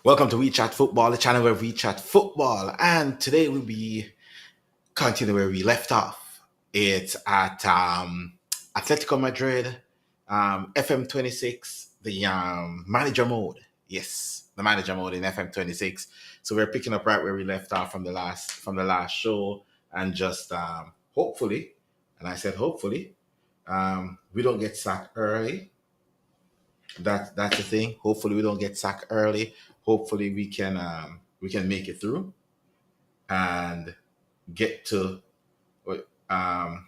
Welcome to We Chat Football, the channel where we chat football. And today we'll be continuing where we left off. It's at Atletico Madrid, FM26, the manager mode. Yes, the manager mode in FM26. So we're picking up right where we left off from the last show, and just hopefully, and I said hopefully, we don't get sacked early. That's the thing. Hopefully, we don't get sacked early. Hopefully, we can make it through and get to um,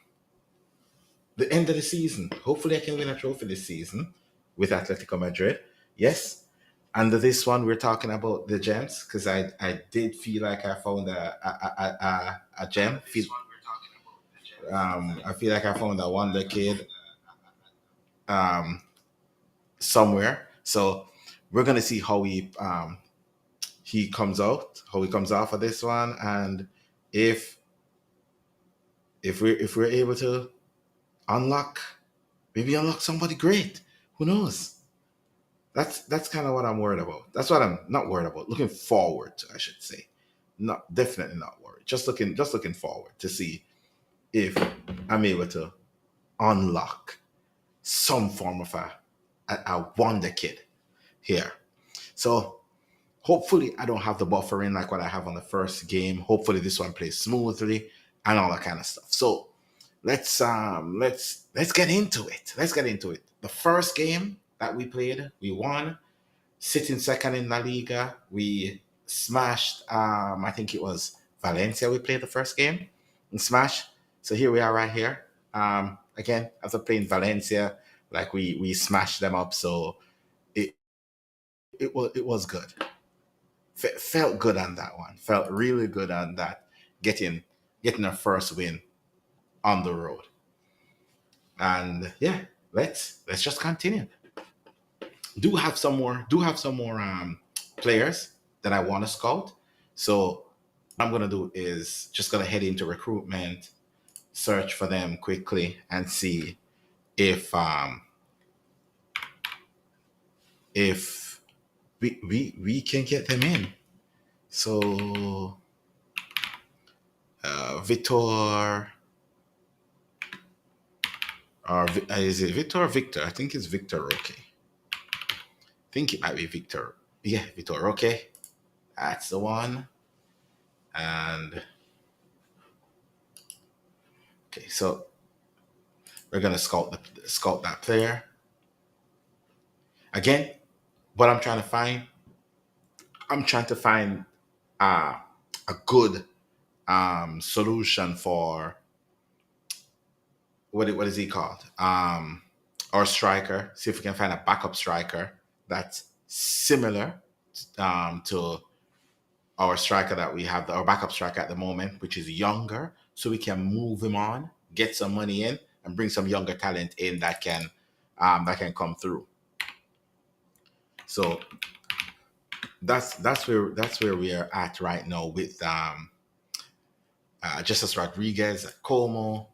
the end of the season. Hopefully, I can win a trophy this season with Atletico Madrid. Yes. Under this one, we're talking about the gems because I did feel like I found a gem. I feel like I found a wonder kid um, somewhere. So we're gonna see how he comes out for this one, and if if we're able to unlock maybe unlock somebody great, who knows? That's kind of what I'm worried about. That's what I'm not worried about. Looking forward to, I should say. Not definitely not worried. Just looking forward to see if I'm able to unlock some form of a wonder kid here. So hopefully I don't have the buffering like what I have on the first game. Hopefully this one plays smoothly and all that kind of stuff. So let's get into it. Let's get into it. The first game that we played, we won, sitting second in La Liga. We smashed I think it was Valencia we played the first game and smashed. So here we are right here. Again, after playing Valencia, like we smashed them up. So it it was good. Felt good on that one. Felt really good on that. Getting getting our first win on the road. And yeah, let's just continue. Do have some more players that I want to scout. So what I'm gonna do is just gonna head into recruitment, search for them quickly, and see if if we can get them in. So Vitor, or is it Victor or Victor? I think it's Victor. Okay, I think it might be Victor. Yeah, Victor. Okay, that's the one. And okay, so we're gonna scout that player again. What I'm trying to find uh, a good solution for what is he called? Our striker. See if we can find a backup striker that's similar to our striker that we have, our backup striker at the moment, which is younger, so we can move him on, get some money in, and bring some younger talent in that can come through. So that's where we are at right now with Justice Rodriguez at Como.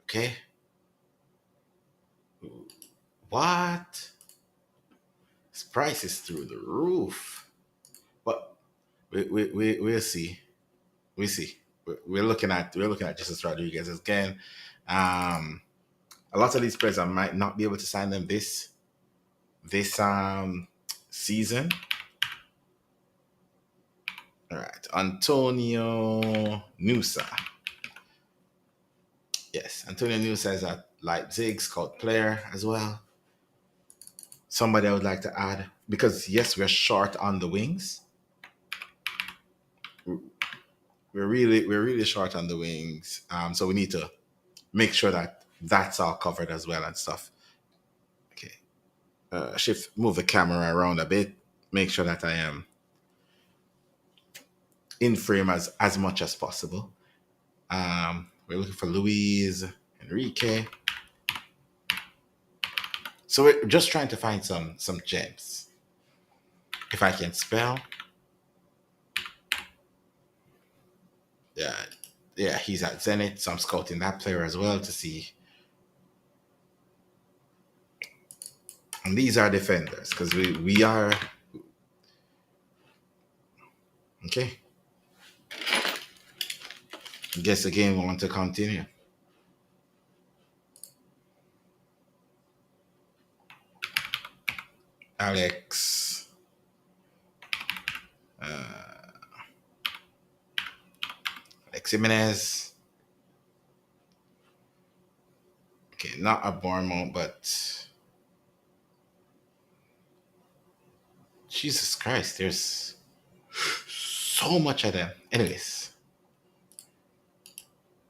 Okay, what? His price is through the roof, but we'll see. We see. We're looking at Justice Rodriguez again. Um, a lot of these players I might not be able to sign them this season. All right, Antonio Nusa. Yes, Antonio Nusa is at Leipzig, scout player as well. Somebody I would like to add because yes, we're short on the wings. We're really short on the wings. So we need to make sure that that's all covered as well and stuff. Okay, shift move the camera around a bit. Make sure that I am in frame as much as possible. We're looking for Luis Enrique. So we're just trying to find some gems. If I can spell, yeah, yeah, he's at Zenit, so I'm scouting that player as well to see. And these are defenders because we are Okay. I guess the game want to continue. Alex. Alex Jimenez. Okay, not a Bournemouth, but Jesus Christ, there's so much of them. Anyways,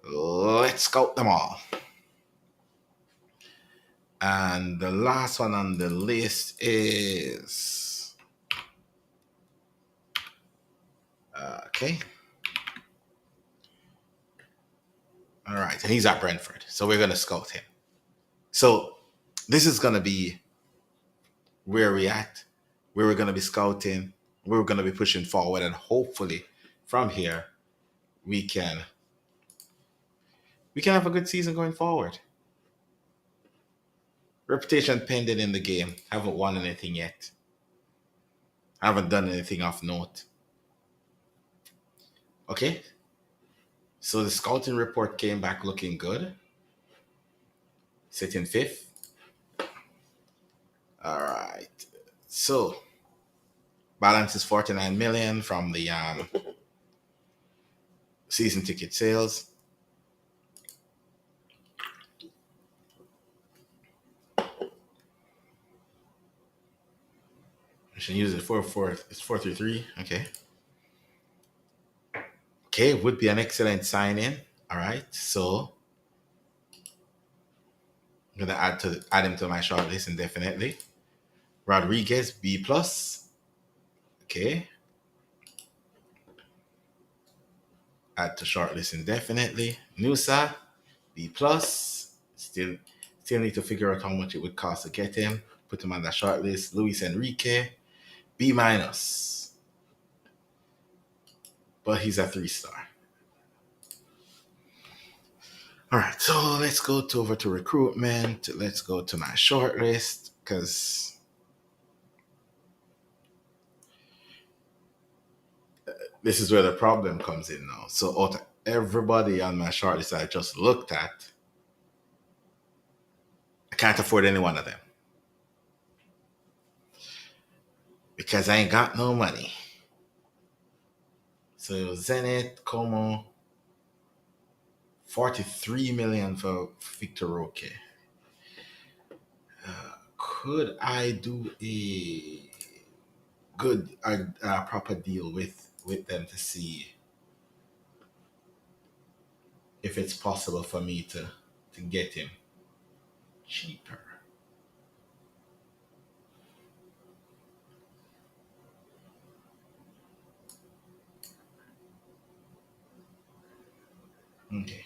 let's scout them all. And the last one on the list is okay. All right, and he's at Brentford, so we're gonna scout him. So this is gonna be where we at, where we're gonna be scouting, where we're gonna be pushing forward, and hopefully from here we can we can have a good season going forward. Reputation pending in the game. Haven't won anything yet. Haven't done anything of note. Okay, so the scouting report came back looking good. Sitting fifth. All right. So balance is 49 million from the season ticket sales. I should use it for four. It's 433. Okay. Okay, would be an excellent sign in. All right. So I'm gonna add him to my short list indefinitely. Rodriguez B plus. Okay. Add to short list indefinitely. Nusa B plus. Still need to figure out how much it would cost to get him. Put him on the short list. Luis Enrique B minus. But he's a 3-star. All right, so let's go over to recruitment. Let's go to my short list because this is where the problem comes in now. So out of everybody on my short list I just looked at, I can't afford any one of them because I ain't got no money. So Zenit, Como, 43 million for Victor Roque. Could I do a proper deal with them to see if it's possible for me to get him cheaper? Okay.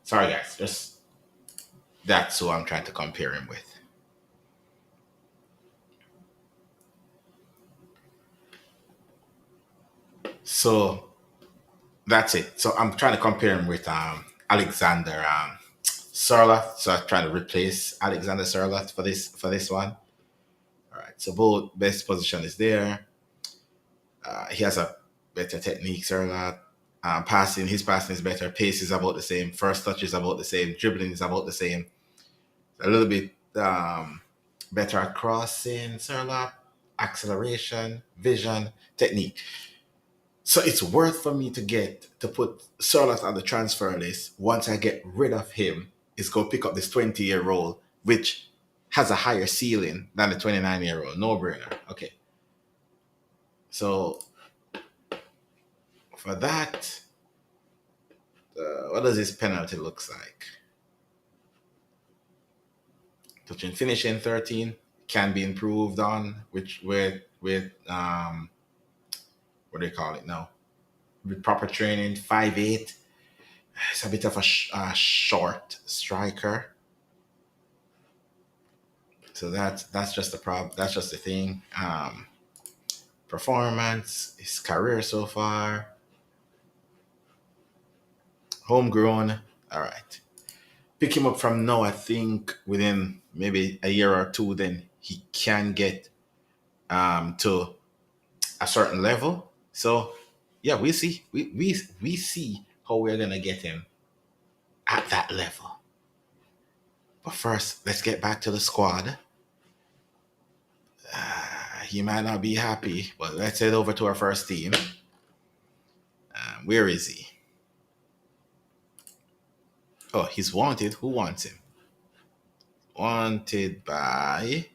Sorry guys, just that's who I'm trying to compare him with. So that's it. So I'm trying to compare him with Alexander Sirloth. So I'm trying to replace Alexander Sirloth for this one. All right. So both best position is there. He has a better technique, Sirloth. His passing is better. Pace is about the same. First touch is about the same. Dribbling is about the same. A little bit better at crossing, Sirloth. Acceleration, vision, technique. So it's worth for me to put Sirloth on the transfer list. Once I get rid of him, is go pick up this 20-year-old, which has a higher ceiling than the 29-year-old. No brainer. Okay. So for that, what does this penalty looks like? Touching finishing 13 can be improved on, which with what do they call it now? With proper training, 5'8". It's a bit of a short striker. So that's just the problem. That's just the thing. Performance, his career so far, homegrown. All right, pick him up from now. I think within maybe a year or two, then he can get to a certain level. So Yeah, we see. We see how we're gonna get him at that level. But first, let's get back to the squad. He might not be happy, but let's head over to our first team. Where is he? Oh, he's wanted. Who wants him? Wanted by.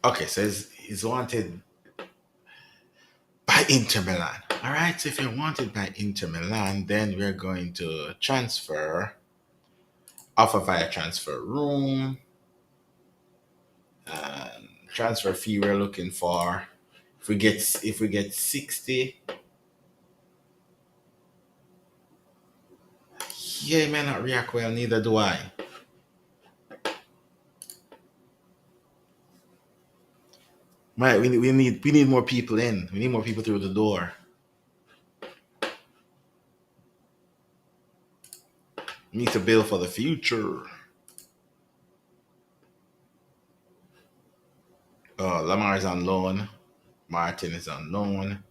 Okay, so he's wanted by Inter Milan. All right, so if you're wanted by Inter Milan, then we're going to transfer, offer via transfer room, and transfer fee we're looking for. If we get 60, yeah, he may not react well. Neither do I. Right, we need more people in. We need more people through the door. We need to build for the future. Lamar is on loan. Martin is on loan.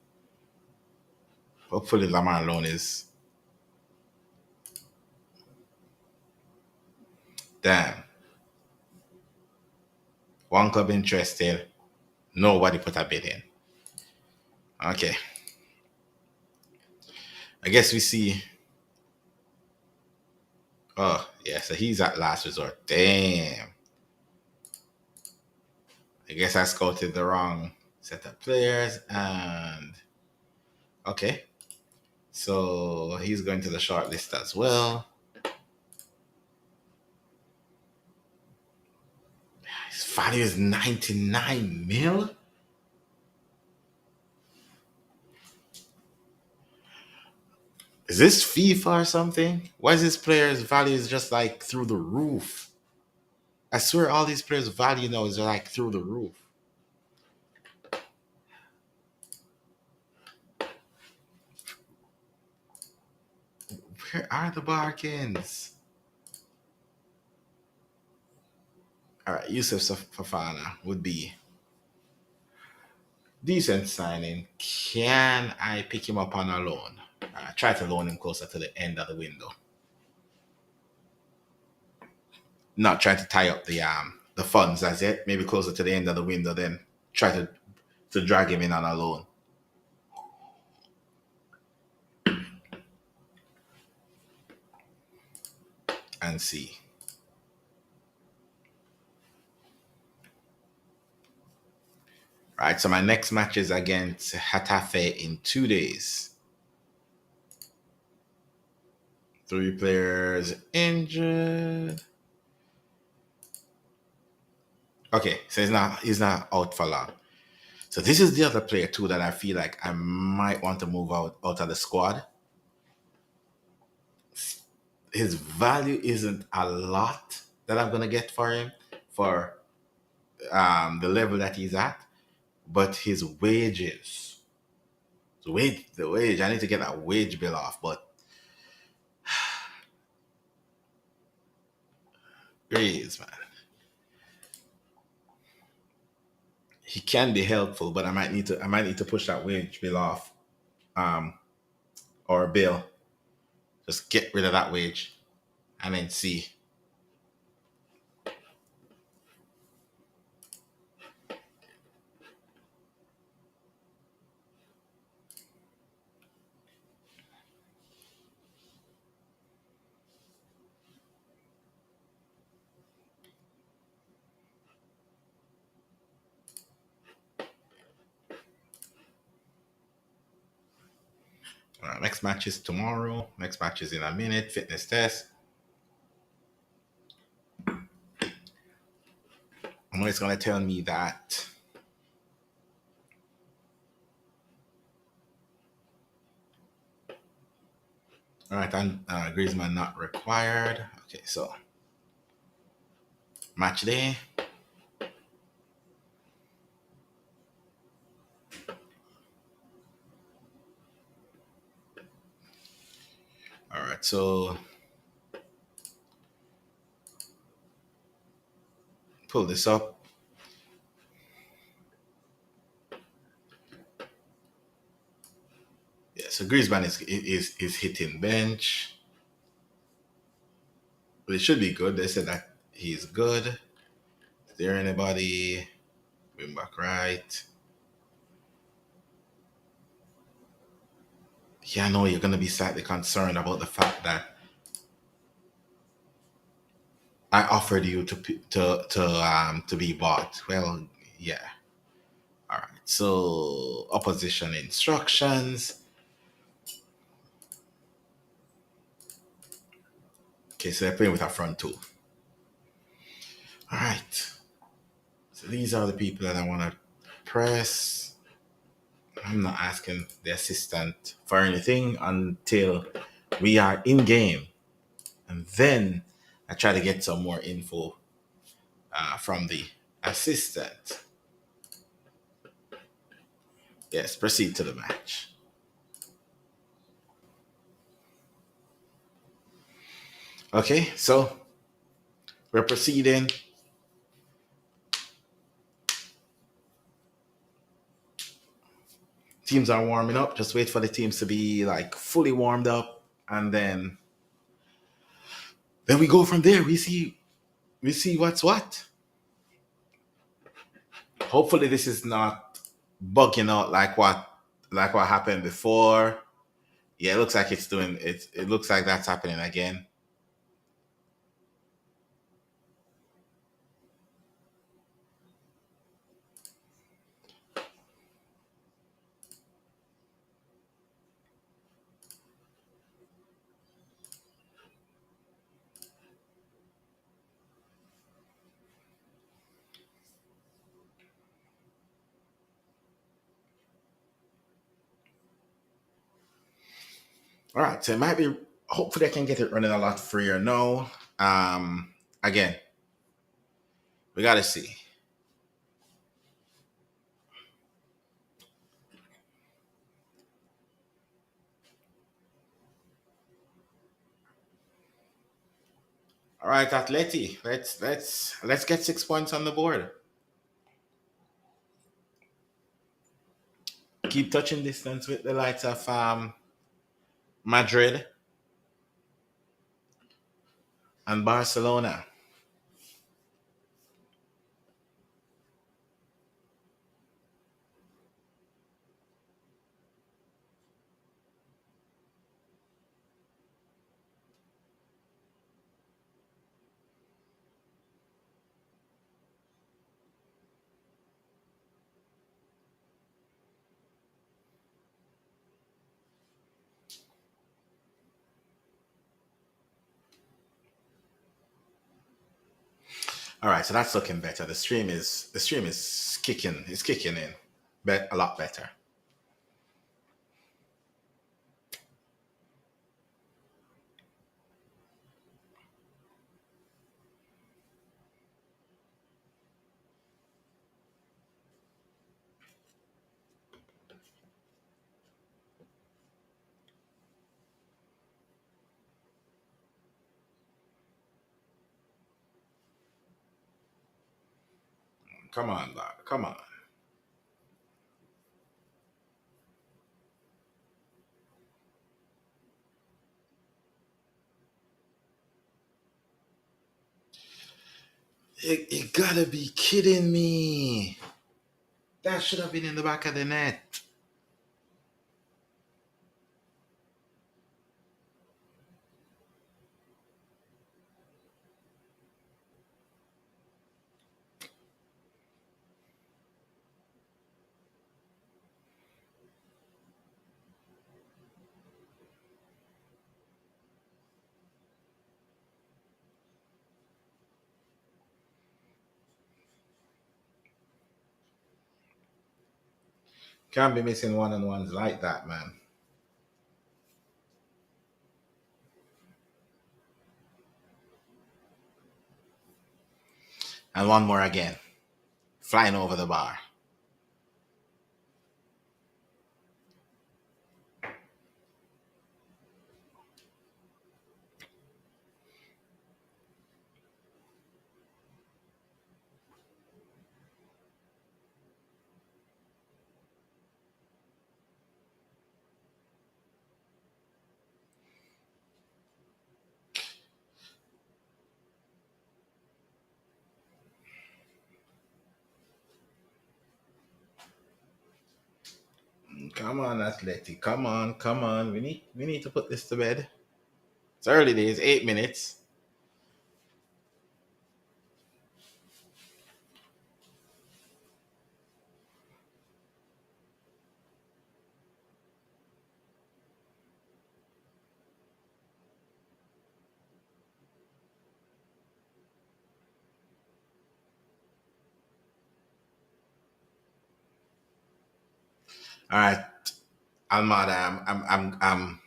Hopefully, Lamar loan is. Damn. One club interested. Nobody put a bid in. Okay. I guess we see. Oh, yeah. So he's at last resort. Damn. I guess I scouted the wrong set of players. And. Okay. So he's going to the short list as well. His value is 99 mil. Is this FIFA or something? Why is this player's value is just like through the roof? I swear all these players' value now is like through the roof. Where are the bargains? All right, Yusuf Fafana would be decent signing. Can I pick him up on a loan? Try to loan him closer to the end of the window. Not try to tie up the funds as yet. Maybe closer to the end of the window, then try to drag him in on a loan and see. Right, so my next match is against Hatafe in 2 days. 3 players injured. Okay, so he's not out for long. So this is the other player too that I feel like I might want to move out of the squad. His value isn't a lot that I'm gonna get for him for the level that he's at, but his wages, the wage. I need to get that wage bill off, but please, man, he can be helpful, but I might need to push that wage bill off, um, or bill. Just get rid of that wage and then see. Next match is tomorrow. Next match is in a minute. Fitness test. I know it's gonna tell me that. All right, and Griezmann not required. Okay, so match day. All right, so pull this up. Yeah, so Griezmann is hitting bench. But it should be good. They said that he's good. Is there anybody? Wing back right. Yeah, I know you're gonna be slightly concerned about the fact that I offered you to be bought. Well, yeah. All right. So opposition instructions. Okay, so they're playing with a front two. All right. So these are the people that I want to press. I'm not asking the assistant for anything until we are in game, and then I try to get some more info from the assistant. Yes, proceed to the match. Okay, so we're proceeding. Teams are warming up. Just wait for the teams to be like fully warmed up, and then we go from there. We see what's what. Hopefully, this is not bugging out like what happened before. Yeah, it looks like it's doing it. It looks like that's happening again. All right, so it might be. Hopefully, I can get it running a lot freer now. Again, we got to see. All right, Atleti, let's get 6 points on the board. Keep touching distance with the likes of Madrid and Barcelona. All right, so that's looking better. The stream is kicking. It's kicking in, but a lot better. Come on, lad. Come on. You gotta be kidding me. That should have been in the back of the net. Can't be missing one on ones like that, man. And one more again. Flying over the bar. Come on, Athletic. Come on, come on. We need to put this to bed. It's early days, 8 minutes. All right, Almada, I'm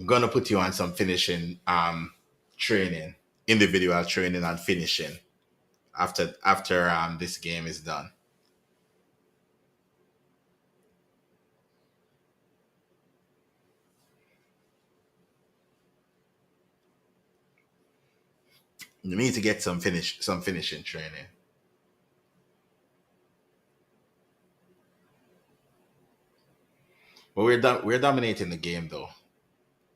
gonna put you on some finishing training, individual training and finishing after this game is done. You need to get some finishing training. But we're dominating the game though,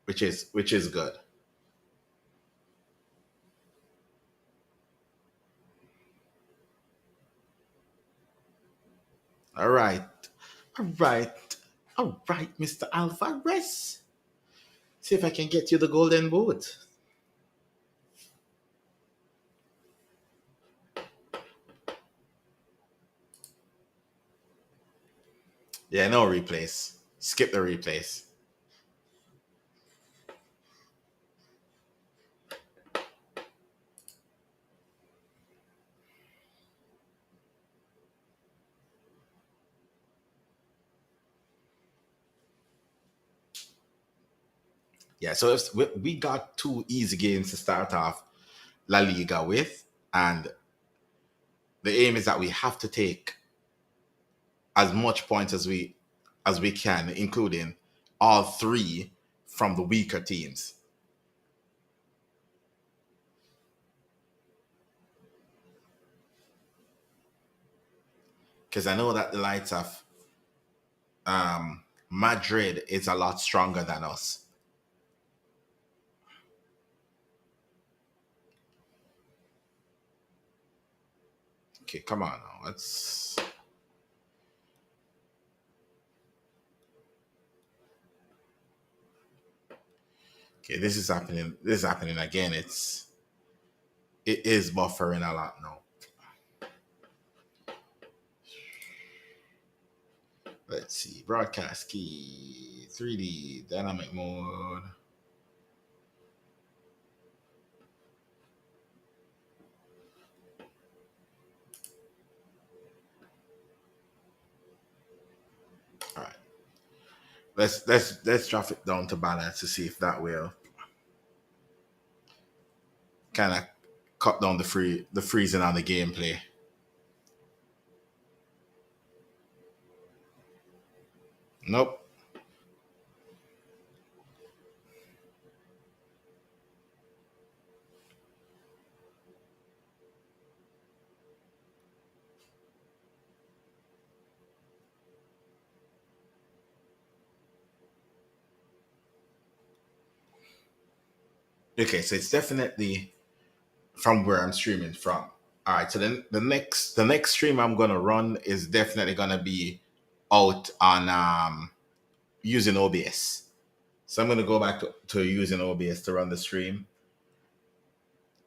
which is good. All right. All right. All right, Mr. Alvarez. See if I can get you the golden boot. Yeah, no replays. Skip the replays. Yeah, so if we got two easy games to start off La Liga with, and the aim is that we have to take as much points as we can, including all three from the weaker teams. Because I know that the likes of Madrid is a lot stronger than us. Okay, come on now. Let's. Okay, this is happening. This is happening again. It is buffering a lot now. Let's see. Broadcast key, 3D, dynamic mode. All right. Let's drop it down to balance to see if that will kind of cut down the freezing on the gameplay. Nope. Okay, so it's definitely from where I'm streaming from. All right, so then the next stream I'm gonna run is definitely gonna be out on using OBS. So I'm gonna go back to using OBS to run the stream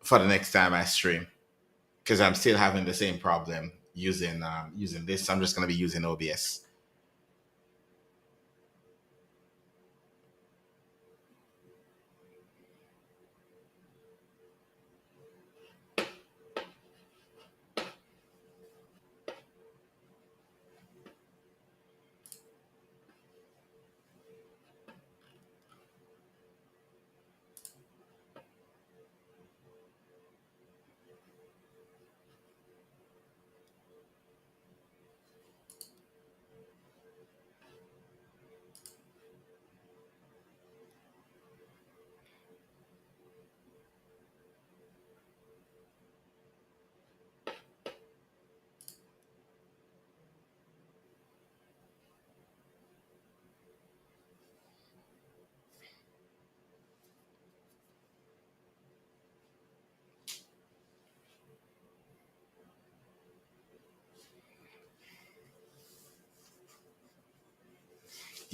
for the next time I stream because I'm still having the same problem using this. So I'm just gonna be using OBS.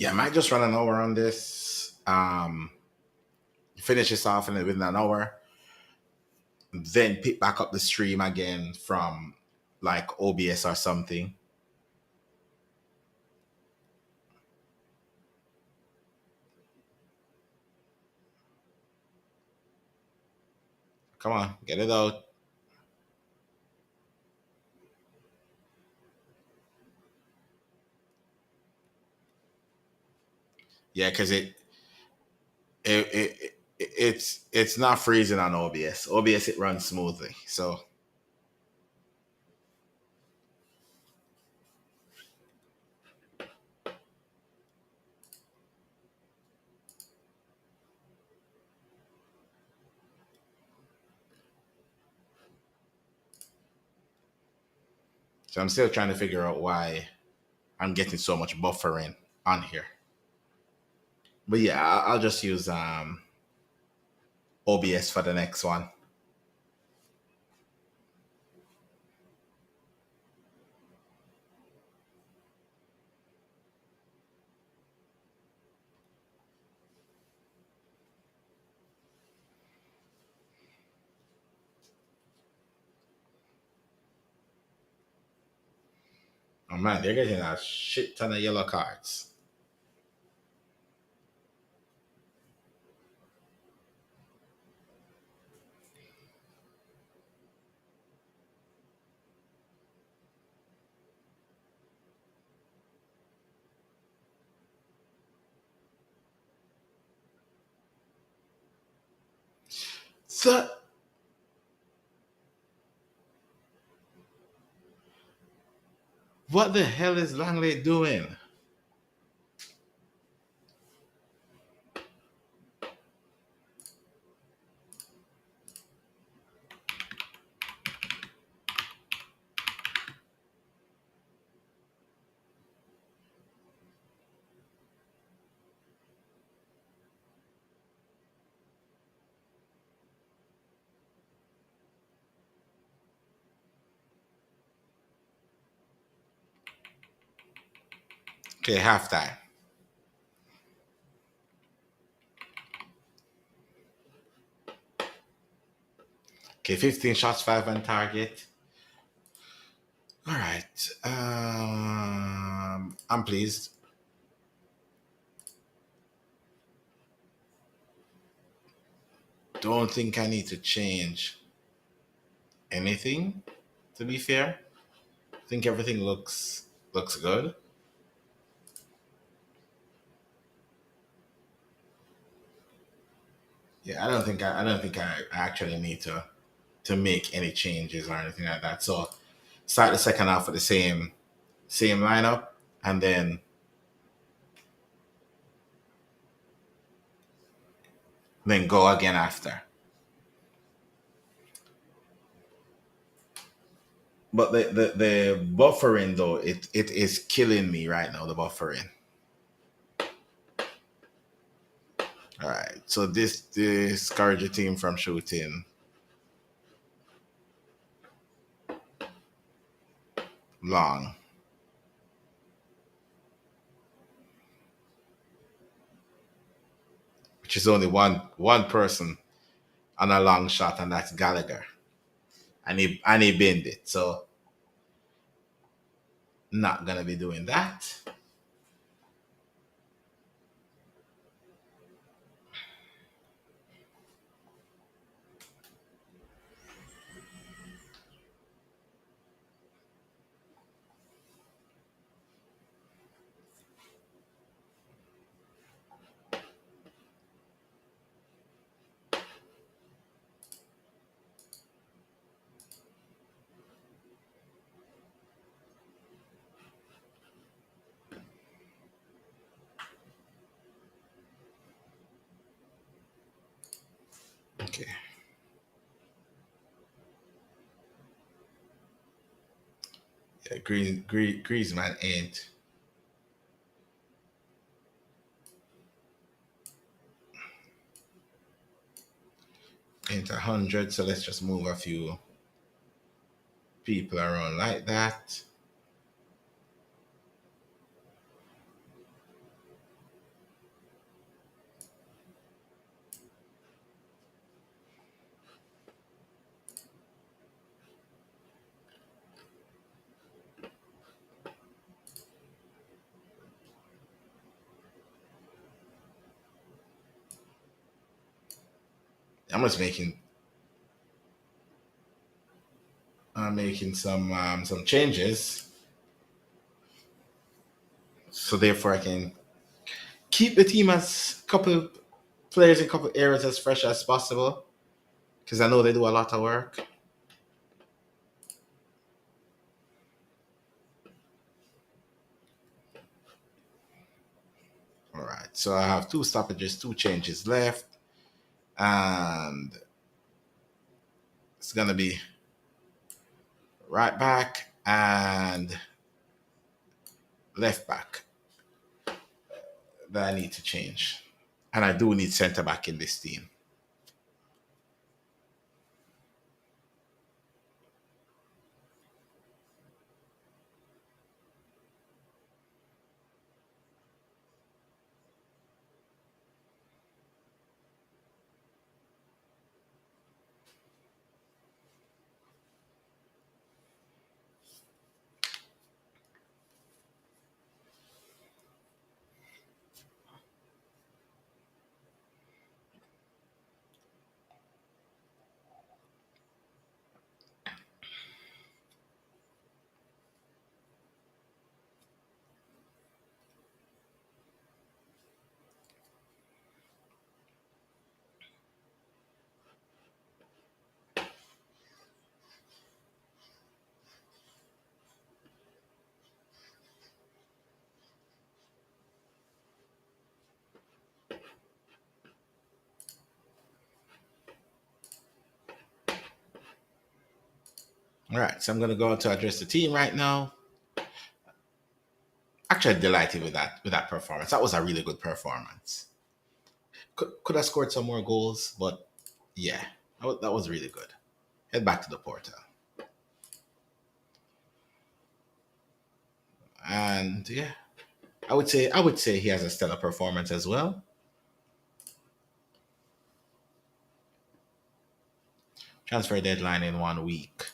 Yeah, I might just run an hour on this. Finish this off in within an hour, then pick back up the stream again from like OBS or something. Come on, get it out. Yeah, because it's not freezing on OBS. OBS it runs smoothly. So I'm still trying to figure out why I'm getting so much buffering on here. But yeah, I'll just use OBS for the next one. Oh man, they're getting a shit ton of yellow cards. So what the hell is Langley doing? Okay, halftime. Okay, 15 shots, 5 on target. All right. I'm pleased. Don't think I need to change anything, to be fair. I think everything looks good. Yeah, I don't think I actually need to make any changes or anything like that. So start the second half with the same lineup and then go again after. But the buffering though, it is killing me right now, the buffering. All right. So this discourage the team from shooting long, which is only one person on a long shot, and that's Gallagher. And he binned it. So not gonna be doing that. Okay. Yeah, Griezmann ain't 100. So let's just move a few people around like that. I'm just making some changes, so therefore I can keep the team as couple players in couple areas as fresh as possible because I know they do a lot of work. All right, so I have two stoppages, two changes left, and it's gonna be right back and left back that I need to change, and I do need centre back in this team. All right, so I'm gonna go to address the team right now. Actually, delighted with that performance. That was a really good performance. Could have scored some more goals, but yeah, that was really good. Head back to the portal, and yeah, I would say he has a stellar performance as well. Transfer deadline in 1 week.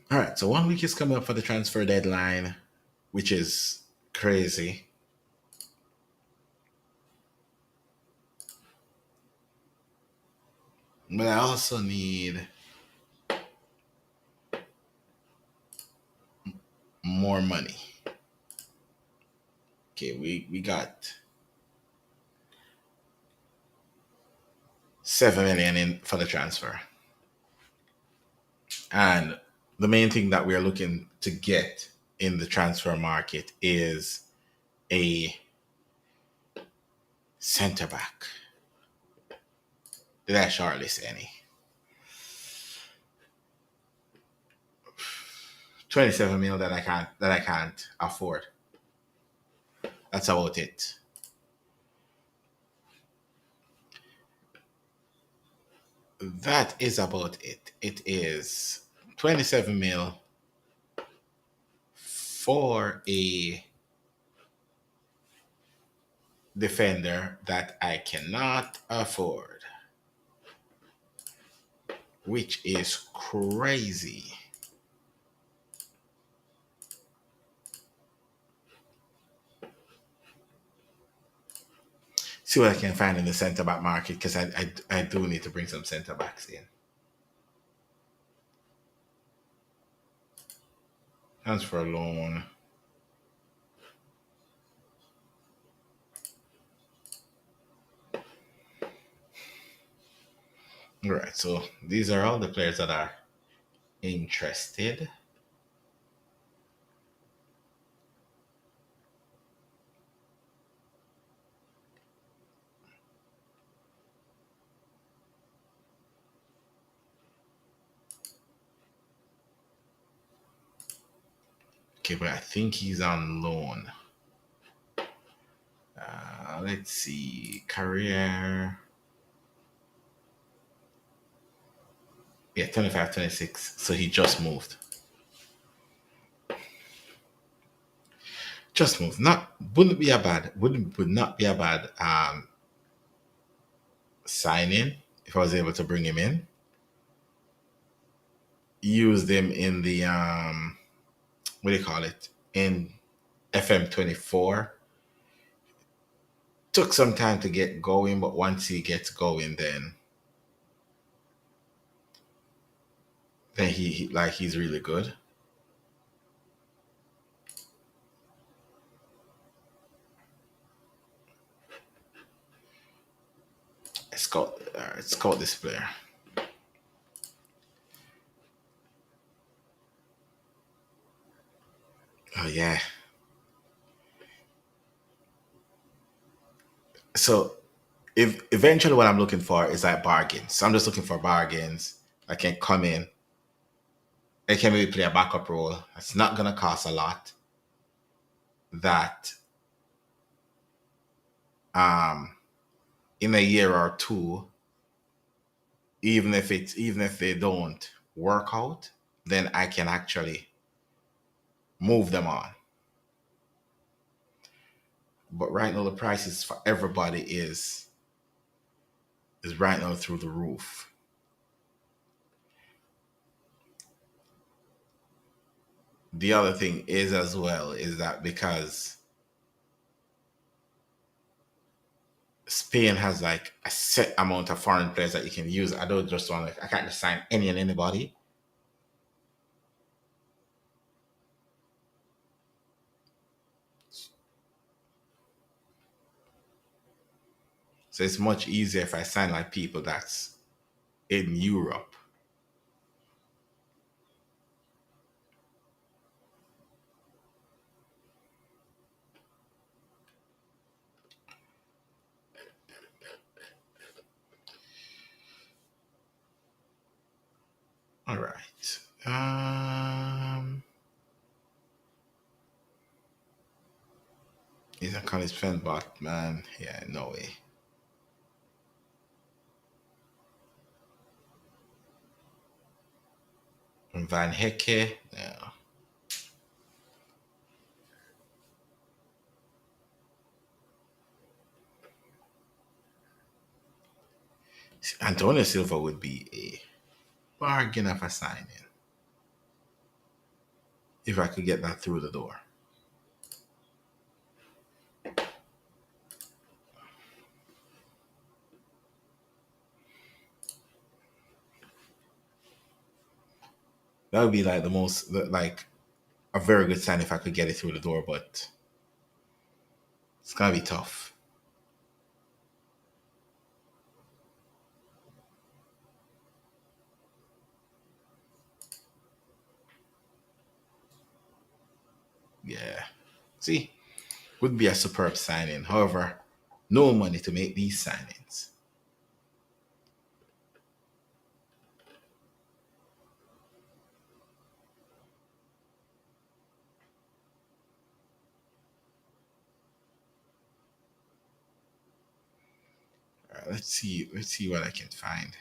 All right, so 1 week is coming up for the transfer deadline, which is crazy. But I also need more money. Okay, we got 7 million in for the transfer. And the main thing that we're looking to get in the transfer market is a center back. Did I shortly say any? 27 mil that I can't afford. That's about it. That is about it. It is 27 mil for a defender that I cannot afford, which is crazy. See what I can find in the center back market because I do need to bring some center backs in. Transfer loan. All right, so these are all the players that are interested. Okay, but I think he's on loan. Let's see. Career. Yeah, 25, 26. So he just moved. Just moved. Not wouldn't be a bad would not be a bad signing if I was able to bring him in. Use them in the what do you call it? In FM 24. Took some time to get going, but once he gets going, then he like he's really good. It's called this player. Oh yeah. So if eventually what I'm looking for is like bargains. So I'm just looking for bargains. I can come in. I can maybe play a backup role. It's not gonna cost a lot. That um in a year or two, even if they don't work out, then I can actually move them on. But right now the prices for everybody is right now through the roof. The other thing is as well is that because Spain has like a set amount of foreign players that you can use. I don't just want to. I can't just sign any and anybody. So it's much easier if I sign like people that's in Europe. All right. He's a college fan, but man, yeah, no way. Van Hecke, yeah. Antonio Silva would be a bargain of a signing if I could get that through the door. That would be like like a very good sign if I could get it through the door, but it's gonna be tough. Yeah. See, would be a superb signing. However, no money to make these signings. Let's see. Let's see what I can find.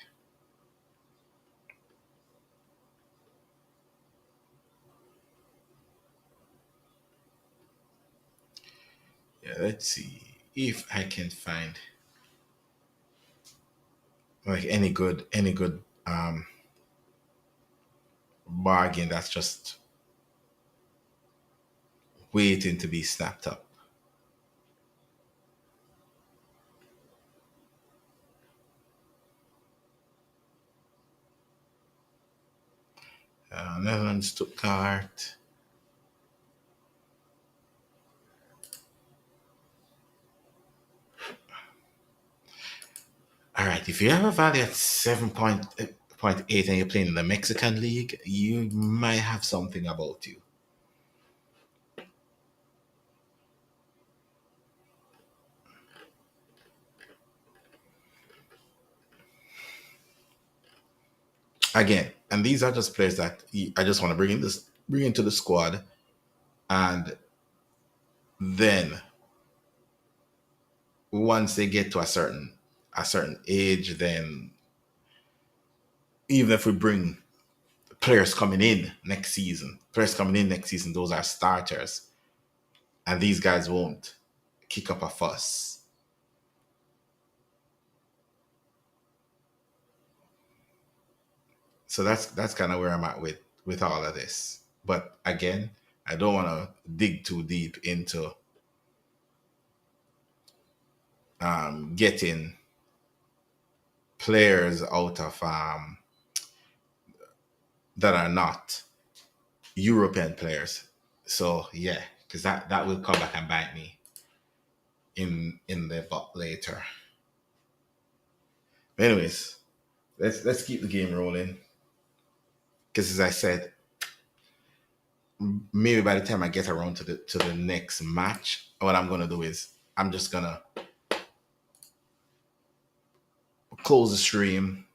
Yeah, let's see if I can find like any good bargain that's just waiting to be snapped up. Netherlands, Stuttgart. All right, if you have a value at 7.8 and you're playing in the Mexican League, you might have something about you. Again, and these are just players that I just want to bring into the squad, and then once they get to a certain age, then even if we bring players coming in next season, those are starters, and these guys won't kick up a fuss. So that's kind of where I'm at with all of this. But again, I don't want to dig too deep into getting players out of that are not European players. So yeah, because that will come back and bite me in the butt later. Anyways, let's keep the game rolling. Because as I said, maybe by the time I get around to the next match, what I'm gonna do is I'm just gonna close the stream,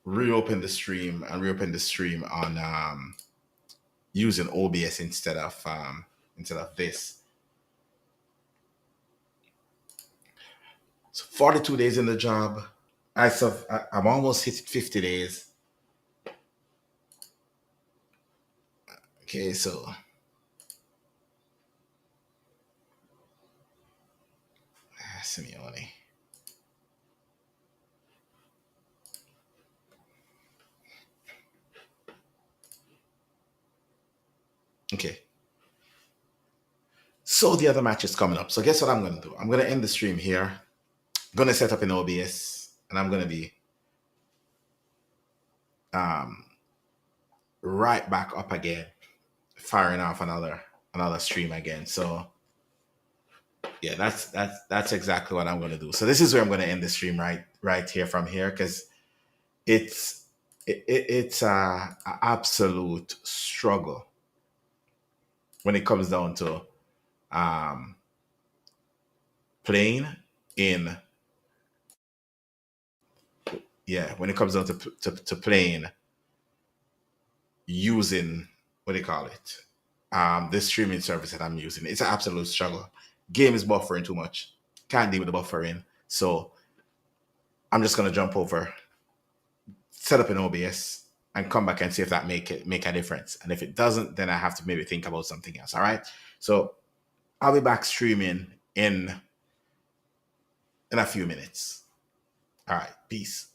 reopen the stream on using OBS instead of this. So 42 days in the job. I'm almost hit 50 days. Okay, so Simeone. Okay. So the other match is coming up. So guess what I'm gonna do? I'm gonna end the stream here. I'm gonna set up an OBS and I'm gonna be um right back up again, firing off another stream again. So yeah, that's exactly what I'm gonna do. So this is where I'm gonna end the stream right here from here because it's it's a absolute struggle when it comes down to um, playing in when it comes down to playing using what do you call it this streaming service that I'm using. It's an absolute struggle. Game is buffering too much. Can't deal with the buffering. So I'm just gonna jump over, set up an OBS, and come back and see if that make a difference. And if it doesn't, then I have to maybe think about something else. All right. So I'll be back streaming in a few minutes. All right. Peace.